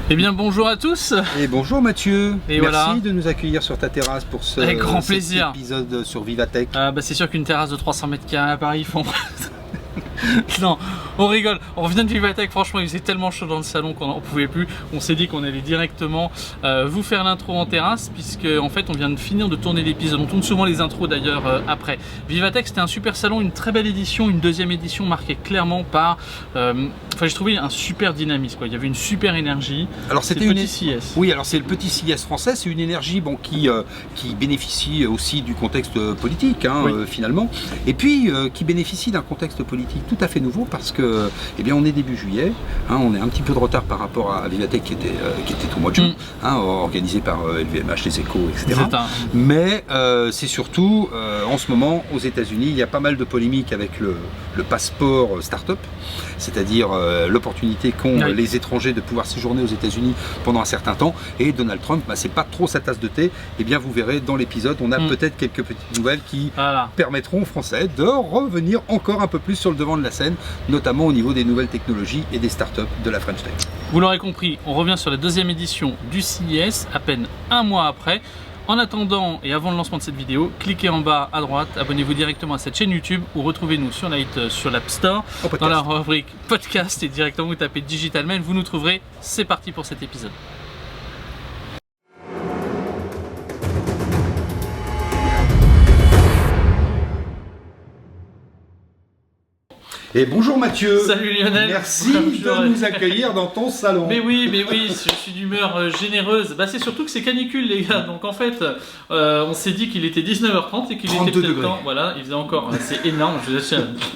Eh bien bonjour à tous. Et bonjour Mathieu. Et merci voilà. de nous accueillir sur ta terrasse pour ce Avec grand cet plaisir. épisode sur Vivatech. C'est sûr qu'une terrasse de 300 mètres carrés à Paris font... Non, on rigole. On revient de Vivatech, franchement il faisait tellement chaud dans le salon qu'on n'en pouvait plus. On s'est dit qu'on allait directement vous faire l'intro en terrasse, puisque en fait on vient de finir de tourner l'épisode. On tourne souvent les intros d'ailleurs après. Vivatech, c'était un super salon, une très belle édition, une deuxième édition marquée clairement par... j'ai trouvé un super dynamisme, quoi. Il y avait une super énergie. Alors c'était une CIS. Oui, alors c'est le petit CIS français, c'est une énergie qui bénéficie aussi du contexte politique oui. Finalement, et puis qui bénéficie d'un contexte politique tout à fait nouveau parce que on est début juillet, on est un petit peu de retard par rapport à Vivatech qui était au mois de juin, organisé par LVMH, les Échos, etc. Mais c'est surtout en ce moment aux États-Unis, il y a pas mal de polémiques avec le passeport start-up, c'est-à-dire l'opportunité qu'ont les étrangers de pouvoir séjourner aux États-Unis pendant un certain temps, et Donald Trump, c'est pas trop sa tasse de thé. Et bien vous verrez dans l'épisode, on a peut-être quelques petites nouvelles qui permettront aux Français de revenir encore un peu plus sur le devant de la scène, notamment au niveau des nouvelles technologies et des startups de la French Tech. Vous l'aurez compris, on revient sur la deuxième édition du CIS, à peine un mois après. En attendant et avant le lancement de cette vidéo, cliquez en bas à droite, abonnez-vous directement à cette chaîne YouTube ou retrouvez-nous sur l'App Store, dans la rubrique podcast, et directement vous tapez Digital Man, vous nous trouverez. C'est parti pour cet épisode. Et bonjour Mathieu. Salut Lionel. Merci de nous accueillir dans ton salon. Mais oui, je suis d'humeur généreuse. C'est surtout que c'est canicule les gars, donc en fait on s'est dit qu'il était 19h30 et qu'il était peut-être temps. Voilà, il faisait encore, c'est énorme,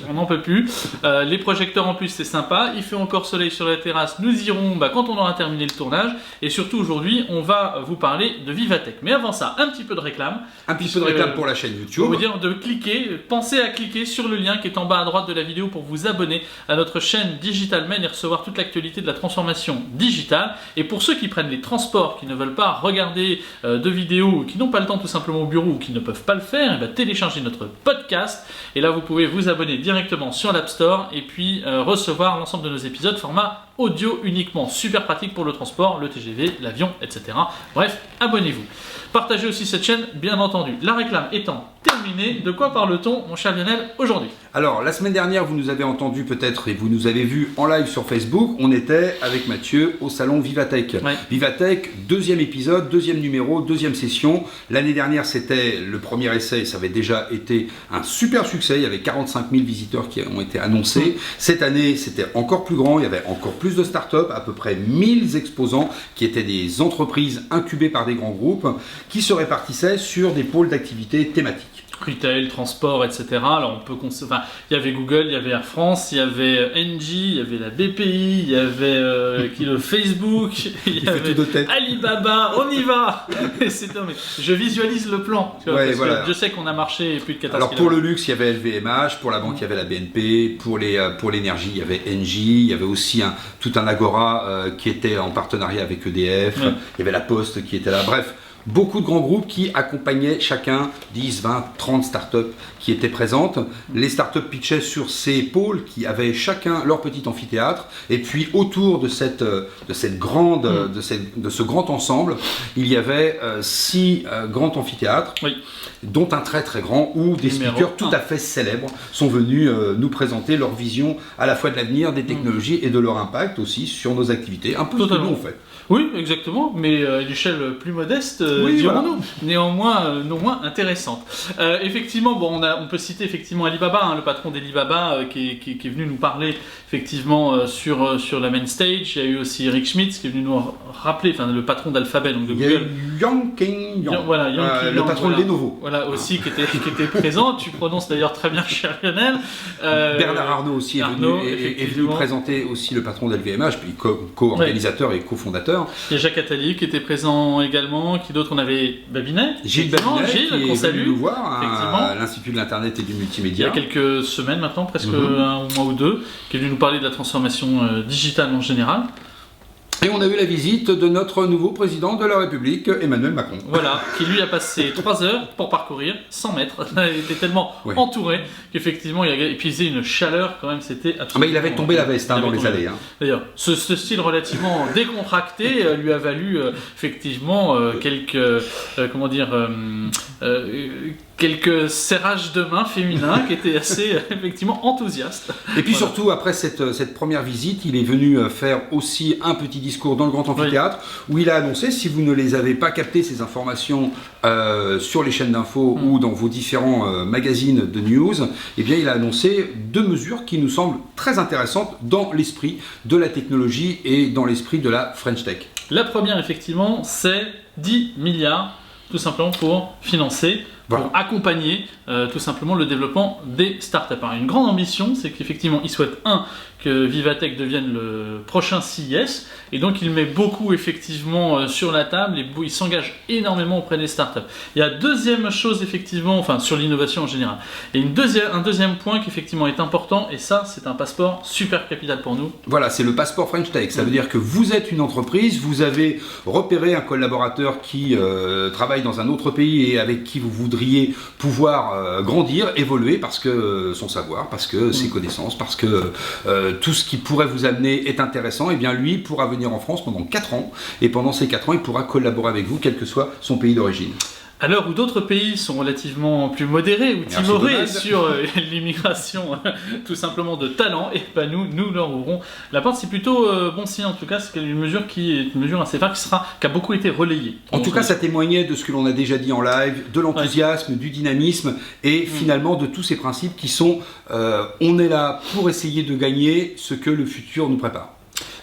on n'en peut plus. Les projecteurs en plus c'est sympa, il fait encore soleil sur la terrasse, nous irons quand on aura terminé le tournage. Et surtout aujourd'hui on va vous parler de Vivatech. Mais avant ça, un petit peu de réclame. Un petit peu de réclame pour la chaîne YouTube. On va vous dire de cliquer, pensez à cliquer sur le lien qui est en bas à droite de la vidéo pour vous abonner à notre chaîne Digital Man et recevoir toute l'actualité de la transformation digitale. Et pour ceux qui prennent les transports, qui ne veulent pas regarder de vidéos, qui n'ont pas le temps tout simplement au bureau ou qui ne peuvent pas le faire, téléchargez notre podcast. Et là vous pouvez vous abonner directement sur l'App Store et puis recevoir l'ensemble de nos épisodes format audio uniquement. Super pratique pour le transport, le TGV, l'avion, etc. Bref, abonnez-vous. Partagez aussi cette chaîne, bien entendu. La réclame étant terminée, de quoi parle-t-on, mon cher Lionel, aujourd'hui? Alors, la semaine dernière, vous nous avez entendu peut-être et vous nous avez vu en live sur Facebook. On était avec Mathieu au salon Vivatech. Ouais. Vivatech, deuxième épisode, deuxième numéro, deuxième session. L'année dernière, c'était le premier essai. Ça avait déjà été un super succès. Il y avait 45 000 visiteurs qui ont été annoncés. Cette année, c'était encore plus grand. Il y avait encore plus de startups, à peu près 1000 exposants qui étaient des entreprises incubées par des grands groupes qui se répartissaient sur des pôles d'activité thématiques. Retail, transport, etc. Alors il y avait Google, il y avait Air France, il y avait Engie, il y avait la BPI, il y avait Facebook, il y avait Alibaba. On y va. Je visualise le plan. Tu vois, parce que je sais qu'on a marché plus de 14 Alors pour le luxe, il y avait LVMH, pour la banque, il y avait la BNP, pour l'énergie, il y avait Engie, il y avait aussi tout un Agora qui était en partenariat avec EDF, il y avait la Poste qui était là. Bref. Beaucoup de grands groupes qui accompagnaient chacun 10, 20, 30 startups qui étaient présentes. Les startups pitchaient sur ces pôles qui avaient chacun leur petit amphithéâtre. Et puis autour de ce grand ensemble, il y avait 6 grands amphithéâtres, dont un très très grand où des speakers tout à fait célèbres sont venus nous présenter leur vision à la fois de l'avenir, des technologies et de leur impact aussi sur nos activités. Un peu ce que nous on fait. Oui, exactement, mais à une échelle plus modeste, dirons-nous, néanmoins intéressante. Effectivement, on peut citer effectivement Alibaba, le patron d'Alibaba qui est venu nous parler effectivement sur la main stage. Il y a eu aussi Eric Schmidt qui est venu nous rappeler, le patron d'Alphabet, donc de Google. Il y a eu Yang Yang, le patron de Lenovo. Voilà, aussi qui était présent. Tu prononces d'ailleurs très bien, cher Lionel. Bernard Arnault aussi est venu présenter aussi le patron d'LVMH, puis co-organisateur et cofondateur. Il y a Jacques Attali qui était présent également. Qui d'autre? On avait Babinet. Gilles Babinet, qu'on salue. Nous voir à l'Institut de l'Internet et du Multimédia. Il y a quelques semaines maintenant, presque un mois ou deux, qui est venu nous parler de la transformation digitale en général. Et on a eu la visite de notre nouveau président de la République, Emmanuel Macron. Voilà, qui lui a passé 3 heures pour parcourir 100 mètres. Il était tellement entouré qu'effectivement, il faisait une chaleur quand même, c'était absolument... Mais il avait tombé la veste dans les allées. D'ailleurs, ce style relativement décontracté lui a valu effectivement quelques serrages de mains féminins qui étaient assez effectivement enthousiastes. Et puis surtout, après cette première visite, il est venu faire aussi un petit discours dans le grand amphithéâtre où il a annoncé, si vous ne les avez pas captées, ces informations sur les chaînes d'infos ou dans vos différents magazines de news, eh bien il a annoncé 2 mesures qui nous semblent très intéressantes dans l'esprit de la technologie et dans l'esprit de la French Tech. La première, effectivement, c'est 10 milliards, tout simplement pour financer, pour accompagner tout simplement le développement des startups. Alors, une grande ambition, c'est qu'effectivement, ils souhaitent que Vivatech devienne le prochain CES, et donc il met beaucoup effectivement sur la table et il s'engage énormément auprès des startups. Il y a deuxième chose effectivement, enfin sur l'innovation en général, et un deuxième point qui effectivement est important, et ça c'est un passeport super capital pour nous. Voilà, c'est le passeport French Tech. Ça veut dire que vous êtes une entreprise, vous avez repéré un collaborateur qui travaille dans un autre pays et avec qui vous voudriez pouvoir grandir, évoluer parce que son savoir, parce que ses connaissances, parce que tout ce qui pourrait vous amener est intéressant, et bien lui pourra venir en France pendant 4 ans, et pendant ces 4 ans, il pourra collaborer avec vous, quel que soit son pays d'origine. À l'heure où d'autres pays sont relativement plus modérés ou timorés sur l'immigration tout simplement de talent, et ben nous leur ouvrons la porte. C'est plutôt bon signe en tout cas, c'est une mesure assez phare qui a beaucoup été relayée. En tout cas, ça témoignait de ce que l'on a déjà dit en live, de l'enthousiasme, du dynamisme et finalement de tous ces principes qui sont on est là pour essayer de gagner ce que le futur nous prépare.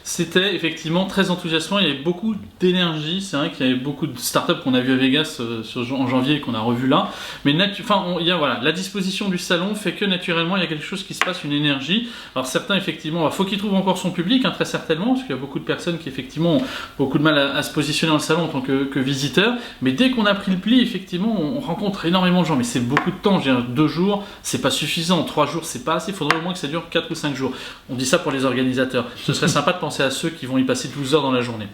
C'était effectivement très enthousiasmant, il y avait beaucoup d'énergie, c'est vrai qu'il y avait beaucoup de startups qu'on a vu à Vegas en janvier et qu'on a revu là, mais la disposition du salon fait que naturellement il y a quelque chose qui se passe, une énergie. Alors certains effectivement, il faut qu'il trouve encore son public, très certainement, parce qu'il y a beaucoup de personnes qui effectivement ont beaucoup de mal à se positionner dans le salon en tant que visiteurs, mais dès qu'on a pris le pli, effectivement on rencontre énormément de gens, mais c'est beaucoup de temps, 2 jours c'est pas suffisant, 3 jours c'est pas assez, il faudrait au moins que ça dure 4 ou 5 jours. On dit ça pour les organisateurs, ce serait sympa de penser à ceux qui vont y passer 12 heures dans la journée.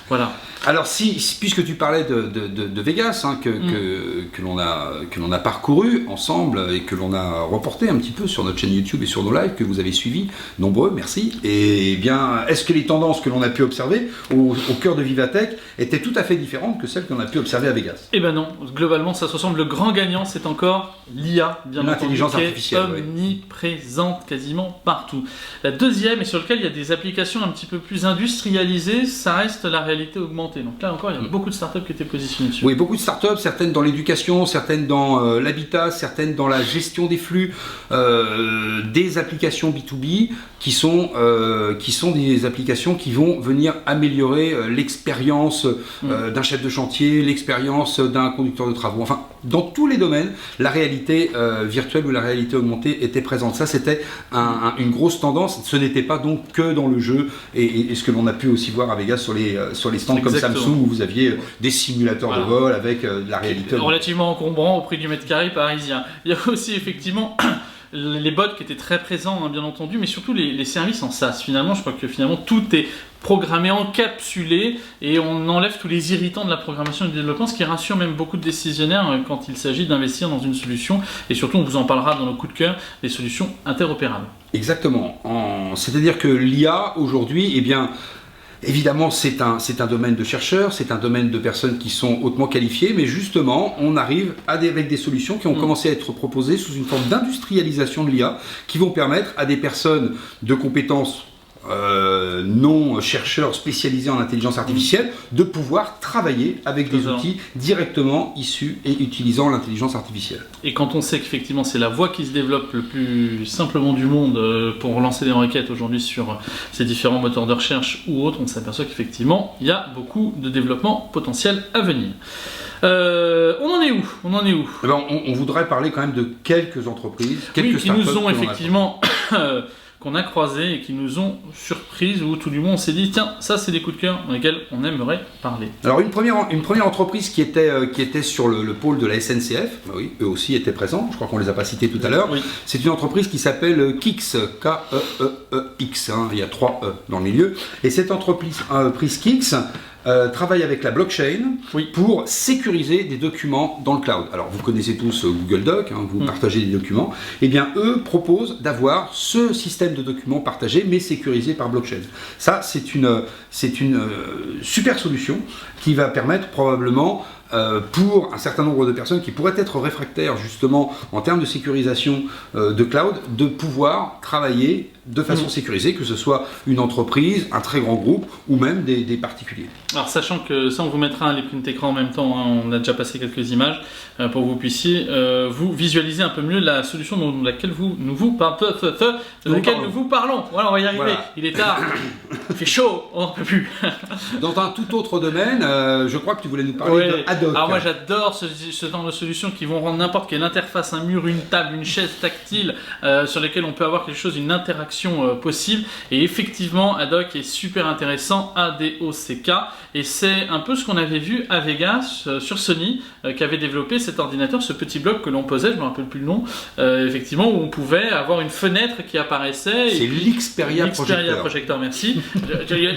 Voilà. Alors puisque tu parlais de Vegas, que l'on a parcouru ensemble et que l'on a reporté un petit peu sur notre chaîne YouTube et sur nos lives que vous avez suivis, nombreux, merci. Et bien, est-ce que les tendances que l'on a pu observer au cœur de Vivatech étaient tout à fait différentes que celles qu'on a pu observer à Vegas? Eh ben non, globalement ça se ressemble. Le grand gagnant c'est encore l'IA, bien entendu, l'intelligence artificielle, omniprésente quasiment partout. La deuxième, et sur laquelle il y a des applications un petit peu plus industrialisées, ça reste la réalité augmentée. Donc là encore, il y a beaucoup de startups qui étaient positionnées dessus. Oui, beaucoup de startups, certaines dans l'éducation, certaines dans l'habitat, certaines dans la gestion des flux, des applications B2B qui sont des applications qui vont venir améliorer l'expérience d'un chef de chantier, l'expérience d'un conducteur de travaux. Enfin, dans tous les domaines, la réalité virtuelle ou la réalité augmentée était présente. Ça, c'était une grosse tendance. Ce n'était pas donc que dans le jeu et ce que l'on a pu aussi voir à Vegas sur les stands comme Samsung où vous aviez des simulateurs de vol avec de la réalité relativement encombrant au prix du mètre carré parisien. Il y a aussi effectivement les bots qui étaient très présents, bien entendu, mais surtout les services en SaaS. Finalement, je crois que tout est programmé, encapsulé, et on enlève tous les irritants de la programmation et du développement, ce qui rassure même beaucoup de décisionnaires quand il s'agit d'investir dans une solution, et surtout on vous en parlera dans nos coups de cœur, des solutions interopérables. Exactement. C'est-à-dire que l'IA aujourd'hui, eh bien, évidemment, c'est un domaine de chercheurs, c'est un domaine de personnes qui sont hautement qualifiées, mais justement, on arrive avec des solutions qui ont commencé à être proposées sous une forme d'industrialisation de l'IA, qui vont permettre à des personnes de compétences non chercheurs spécialisés en intelligence artificielle de pouvoir travailler avec des outils directement issus et utilisant l'intelligence artificielle. Et quand on sait qu'effectivement c'est la voie qui se développe le plus simplement du monde pour lancer des requêtes aujourd'hui sur ces différents moteurs de recherche ou autres, on s'aperçoit qu'effectivement il y a beaucoup de développement potentiel à venir. On en est où On voudrait parler quand même de quelques entreprises, qui nous ont effectivement qu'on a croisés et qui nous ont surprises, ou tout du moins on s'est dit tiens, ça c'est des coups de cœur dans lesquels on aimerait parler. Alors une première entreprise qui était sur le pôle de la SNCF, bah oui, eux aussi étaient présents, je crois qu'on les a pas cités tout à l'heure. Oui. C'est une entreprise qui s'appelle Kex, K-E-E-E-X, hein, il y a 3 E dans le milieu. Et cette entreprise Kex travaille avec la blockchain pour sécuriser des documents dans le cloud. Alors vous connaissez tous Google Doc, hein, vous partagez des documents. Eh bien eux proposent d'avoir ce système de documents partagés mais sécurisé par blockchain. Ça c'est une super solution qui va permettre probablement pour un certain nombre de personnes qui pourraient être réfractaires justement en termes de sécurisation de cloud, de pouvoir travailler de façon sécurisée, que ce soit une entreprise, un très grand groupe ou même des particuliers. Alors sachant que ça on vous mettra les print écrans en même temps, hein, on a déjà passé quelques images pour que vous puissiez vous visualiser un peu mieux la solution de laquelle nous vous parlons. Voilà, on va y arriver. Voilà. Il est tard, il fait chaud, on n'en peut plus. Dans un tout autre domaine, je crois que tu voulais nous parler de Haddock. Alors moi j'adore ce genre de solutions qui vont rendre n'importe quelle interface, un mur, une table, une chaise tactile sur lesquelles on peut avoir quelque chose, une interaction possible. Et effectivement, Haddock est super intéressant, ADOCK, et c'est un peu ce qu'on avait vu à Vegas sur Sony, qui avait développé cet ordinateur, ce petit bloc que l'on posait, je ne me rappelle plus le nom, effectivement, où on pouvait avoir une fenêtre qui apparaissait. C'est l'Xperia Projector, merci.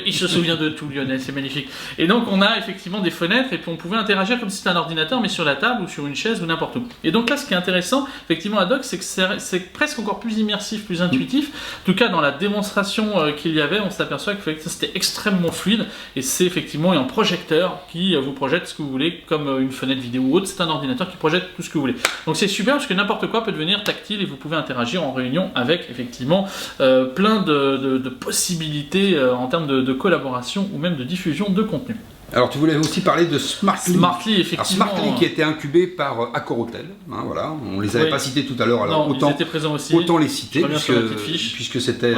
Il se souvient de tout, Lionel, c'est magnifique. Et donc on a effectivement des fenêtres, et puis on pouvait interagir comme si c'était un ordinateur, mais sur la table ou sur une chaise ou n'importe où. Et donc là, ce qui est intéressant, effectivement, Haddock, c'est que c'est presque encore plus immersif, plus intuitif. En tout cas, dans la démonstration qu'il y avait, on s'aperçoit que c'était extrêmement fluide, et c'est effectivement un projecteur qui vous projette ce que vous voulez, comme une fenêtre vidéo ou autre. C'est un ordinateur qui projette tout ce que vous voulez. Donc c'est super parce que n'importe quoi peut devenir tactile et vous pouvez interagir en réunion avec effectivement plein de possibilités en termes de collaboration ou même de diffusion de contenu. Alors tu voulais aussi parler de Smartly. Smartly, effectivement. Alors, Smartly qui était incubé par Accor Hotel, hein, voilà. On les avait pas cités tout à l'heure, alors non, ils étaient présents aussi. Autant les citer puisque c'était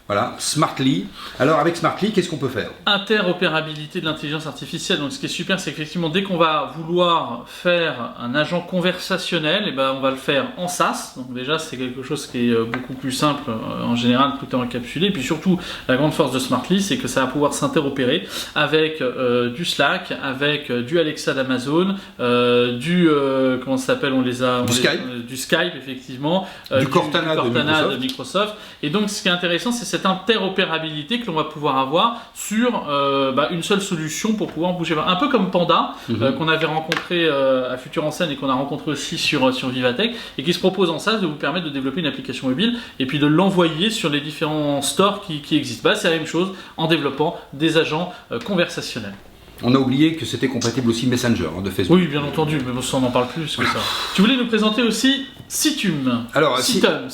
voilà, Smartly. Alors avec Smartly, qu'est-ce qu'on peut faire? Interopérabilité de l'intelligence artificielle. Donc ce qui est super, c'est qu'effectivement dès qu'on va vouloir faire un agent conversationnel, et ben on va le faire en SaaS. Donc déjà c'est quelque chose qui est beaucoup plus simple en général, tout est encapsulé. Et puis surtout la grande force de Smartly, c'est que ça va pouvoir s'interopérer avec du Slack, avec du Alexa d'Amazon, du comment ça s'appelle, du Skype effectivement, du Cortana de Microsoft. Et donc ce qui est intéressant, c'est cette interopérabilité que l'on va pouvoir avoir sur une seule solution pour pouvoir bouger. Un peu comme Panda, qu'on avait rencontré à Futur en Scène et qu'on a rencontré aussi sur Vivatech, et qui se propose en SaaS de vous permettre de développer une application mobile et puis de l'envoyer sur les différents stores qui existent. C'est la même chose en développant des agents conversationnels. On a oublié que c'était compatible aussi Messenger de Facebook. Oui, bien entendu, mais ça on n'en parle plus que ça. Tu voulais nous présenter aussi Situm. Alors, Situm,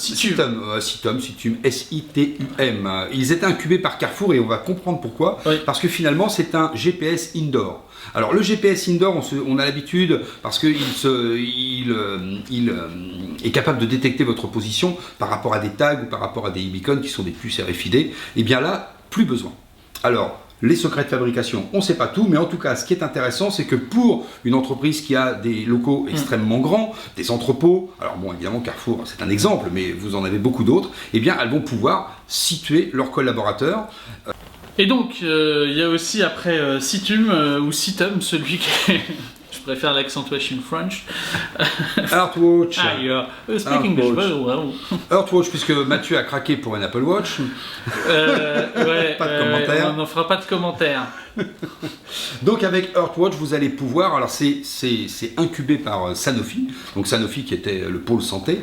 S-I-T-U-M. Ils étaient incubés par Carrefour et on va comprendre pourquoi. Oui. Parce que finalement, c'est un GPS indoor. Alors, le GPS indoor, on a l'habitude, parce qu'il est capable de détecter votre position par rapport à des tags ou par rapport à des beacons qui sont des puces RFID. Et bien là, plus besoin. Alors, les secrets de fabrication, on ne sait pas tout, mais en tout cas, ce qui est intéressant, c'est que pour une entreprise qui a des locaux extrêmement grands, des entrepôts, alors bon, évidemment, Carrefour, c'est un exemple, mais vous en avez beaucoup d'autres, eh bien, elles vont pouvoir situer leurs collaborateurs. Et donc, il y a aussi après Situm ou Situm, celui qui est... Je préfère l'accentuation French. Earthwatch. Speak English very well. Earthwatch, puisque Mathieu a craqué pour un Apple Watch. Pas de commentaire. On n'en fera pas de commentaire. Donc avec Earthwatch, vous allez pouvoir, alors c'est incubé par Sanofi, donc Sanofi qui était le pôle santé,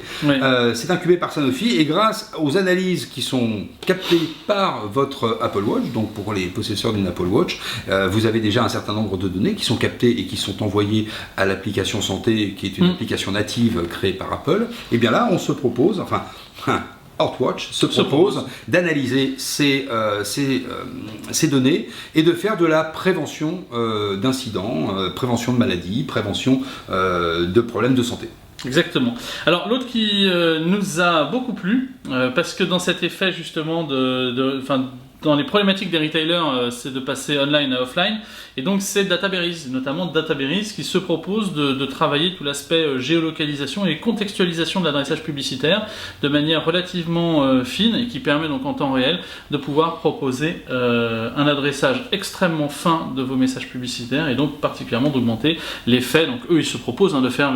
c'est incubé par Sanofi et grâce aux analyses qui sont captées par votre Apple Watch, donc pour les possesseurs d'une Apple Watch, vous avez déjà un certain nombre de données qui sont captées et qui sont envoyées à l'application santé qui est une application native créée par Apple. Et bien là on se propose, Earthwatch se propose d'analyser ces données et de faire de la prévention d'incidents, prévention de maladies, prévention de problèmes de santé. Exactement. Alors l'autre qui nous a beaucoup plu, parce que dans cet effet justement dans les problématiques des retailers, c'est de passer online à offline. Et donc, c'est Databerries, notamment Databerries, qui se propose de travailler tout l'aspect géolocalisation et contextualisation de l'adressage publicitaire de manière relativement fine et qui permet donc en temps réel de pouvoir proposer un adressage extrêmement fin de vos messages publicitaires et donc particulièrement d'augmenter l'effet. Donc, eux, ils se proposent de faire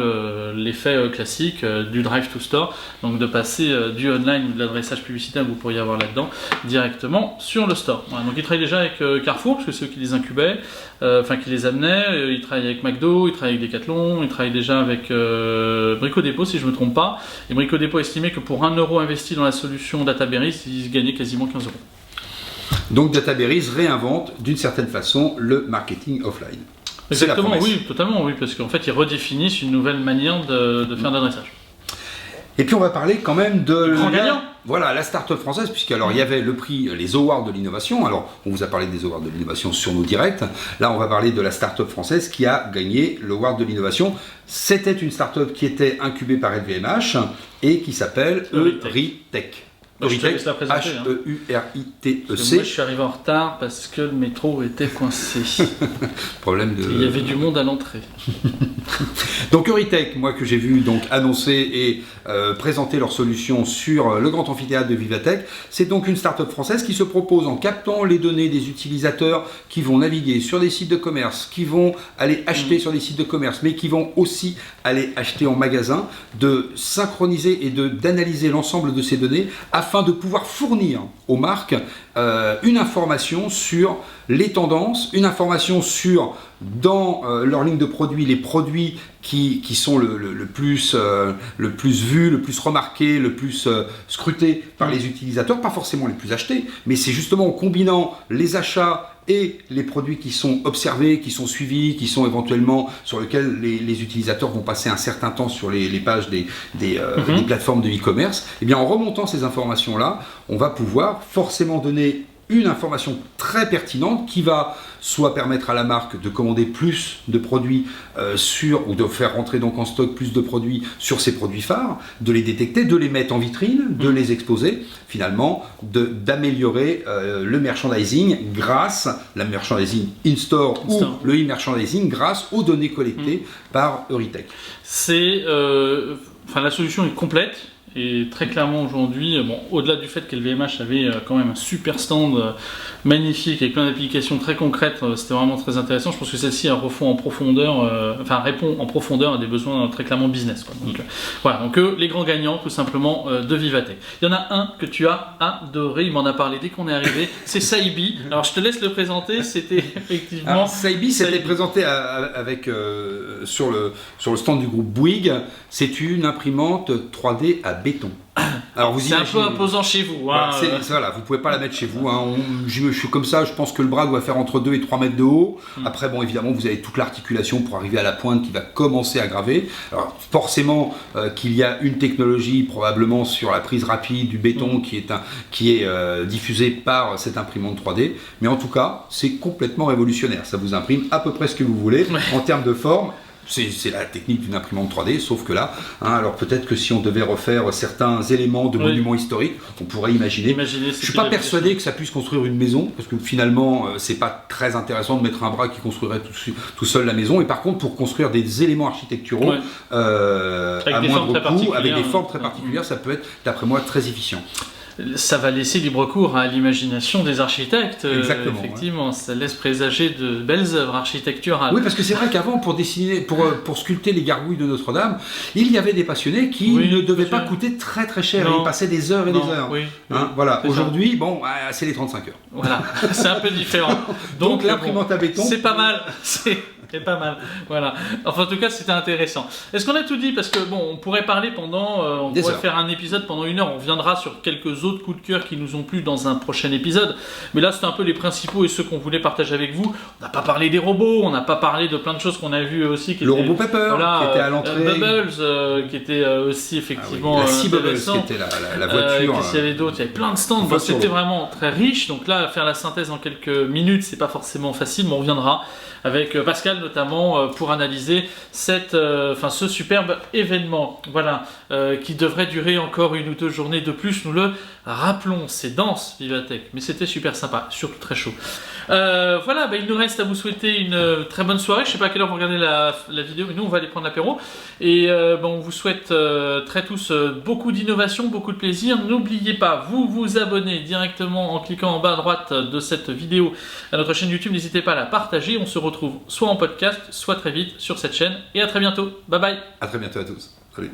l'effet classique du drive to store, donc de passer du online ou de l'adressage publicitaire que vous pourriez avoir là-dedans directement sur le store. Voilà, donc, ils travaillent déjà avec Carrefour, parce que c'est eux qui les incubaient. Qui les amenait, il travaille avec McDo, il travaille avec Decathlon, il travaille déjà avec Brico Dépôt si je ne me trompe pas, et Brico Dépôt estimait que pour 1 euro investi dans la solution Databerries, il gagnait quasiment 15 euros. Donc Databerries réinvente d'une certaine façon le marketing offline. Exactement, oui, totalement, oui, parce qu'en fait ils redéfinissent une nouvelle manière de faire d'adressage. Et puis on va parler quand même de la start-up française, puisqu'alors il y avait le prix, les awards de l'innovation. Alors on vous a parlé des awards de l'innovation sur nos directs. Là on va parler de la start-up française qui a gagné l'award de l'innovation. C'était une start-up qui était incubée par LVMH et qui s'appelle Euritech. Euritech, H-E-U-R-I-T-E-C. Moi je suis arrivé en retard parce que le métro était coincé. Problème de... Il y avait du monde à l'entrée. Donc Euritech, moi que j'ai vu donc annoncer et présenter leur solution sur le grand amphithéâtre de Vivatech, c'est donc une start-up française qui se propose en captant les données des utilisateurs qui vont naviguer sur des sites de commerce, qui vont aller acheter sur des sites de commerce, mais qui vont aussi aller acheter en magasin, de synchroniser et d'analyser l'ensemble de ces données afin de pouvoir fournir aux marques une information sur les tendances, une information sur, dans leur ligne de produits, les produits qui sont le plus vus, le plus remarqués, le plus scrutés par les utilisateurs, pas forcément les plus achetés, mais c'est justement en combinant les achats et les produits qui sont observés, qui sont suivis, qui sont éventuellement sur lesquels les utilisateurs vont passer un certain temps sur les pages des plateformes de e-commerce, et bien en remontant ces informations-là, on va pouvoir forcément donner une information très pertinente qui va soit permettre à la marque de commander plus de produits ou de faire rentrer donc en stock plus de produits sur ses produits phares, de les détecter, de les mettre en vitrine, de les exposer, finalement d'améliorer le merchandising grâce la merchandising in-store ou le e-merchandising grâce aux données collectées par Euritech. La solution est complète. Et très clairement aujourd'hui, au-delà du fait qu'LVMH avait quand même un super stand magnifique avec plein d'applications très concrètes, c'était vraiment très intéressant. Je pense que celle-ci répond en profondeur à des besoins très clairement business, quoi. Donc, donc les grands gagnants tout simplement de Vivatech. Il y en a un que tu as adoré, il m'en a parlé dès qu'on est arrivé, c'est Saibi. Alors je te laisse le présenter, c'était effectivement... Alors, Saibi c'était présenté sur le stand du groupe Bouygues. C'est une imprimante 3D à béton. Alors c'est un peu imposant chez vous. Hein, voilà, vous ne pouvez pas la mettre chez vous. Hein. Je suis comme ça, je pense que le bras doit faire entre 2 et 3 mètres de haut. Après, évidemment, vous avez toute l'articulation pour arriver à la pointe qui va commencer à graver. Alors forcément qu'il y a une technologie probablement sur la prise rapide du béton qui est diffusée par cette imprimante 3D. Mais en tout cas, c'est complètement révolutionnaire. Ça vous imprime à peu près ce que vous voulez en termes de forme. C'est la technique d'une imprimante 3D, sauf que là, alors peut-être que si on devait refaire certains éléments de monuments historiques, on pourrait imaginer. Je ne suis pas persuadé que ça puisse construire une maison, parce que finalement, c'est pas très intéressant de mettre un bras qui construirait tout seul la maison. Et par contre, pour construire des éléments architecturaux à moindre coût, avec des formes très particulières, ça peut être, d'après moi, très efficient. Ça va laisser libre cours à l'imagination des architectes. Exactement. Effectivement, ça laisse présager de belles œuvres architecturales. Oui, parce que c'est vrai qu'avant, pour sculpter les gargouilles de Notre-Dame, il y avait des passionnés qui ne devaient pas coûter très très cher. Ils passaient des heures et des heures. Voilà. Aujourd'hui, c'est les 35 heures. Voilà, c'est un peu différent. Donc l'imprimante à béton, c'est pas mal. C'est pas mal, voilà. Enfin, en tout cas, c'était intéressant. Est-ce qu'on a tout dit? Parce que on pourrait parler on pourrait faire un épisode pendant 1 heure. On reviendra sur quelques autres coups de cœur qui nous ont plu dans un prochain épisode. Mais là, c'était un peu les principaux et ceux qu'on voulait partager avec vous. On n'a pas parlé des robots, on n'a pas parlé de plein de choses qu'on a vues aussi. Robot Pepper, qui était à l'entrée. Bubbles, qui était aussi effectivement la Bubbles, qui était la voiture. Qu'est-ce qu'il y avait d'autre? Il y avait plein de stands. C'était vraiment très riche. Donc là, faire la synthèse en quelques minutes, c'est pas forcément facile, mais on reviendra avec Pascal spécial notamment pour analyser ce superbe événement. Voilà, qui devrait durer encore 1 ou 2 journées de plus. Nous le rappelons, c'est dense Vivatech, mais c'était super sympa, surtout très chaud. Voilà, il nous reste à vous souhaiter une très bonne soirée. Je sais pas à quelle heure vous regardez la vidéo, mais nous on va aller prendre l'apéro. Et on vous souhaite très tous beaucoup d'innovation, beaucoup de plaisir. N'oubliez pas, vous abonner directement en cliquant en bas à droite de cette vidéo à notre chaîne YouTube. N'hésitez pas à la partager. On se retrouve soit en podcast, soit très vite sur cette chaîne. Et à très bientôt. Bye bye. À très bientôt à tous. Salut.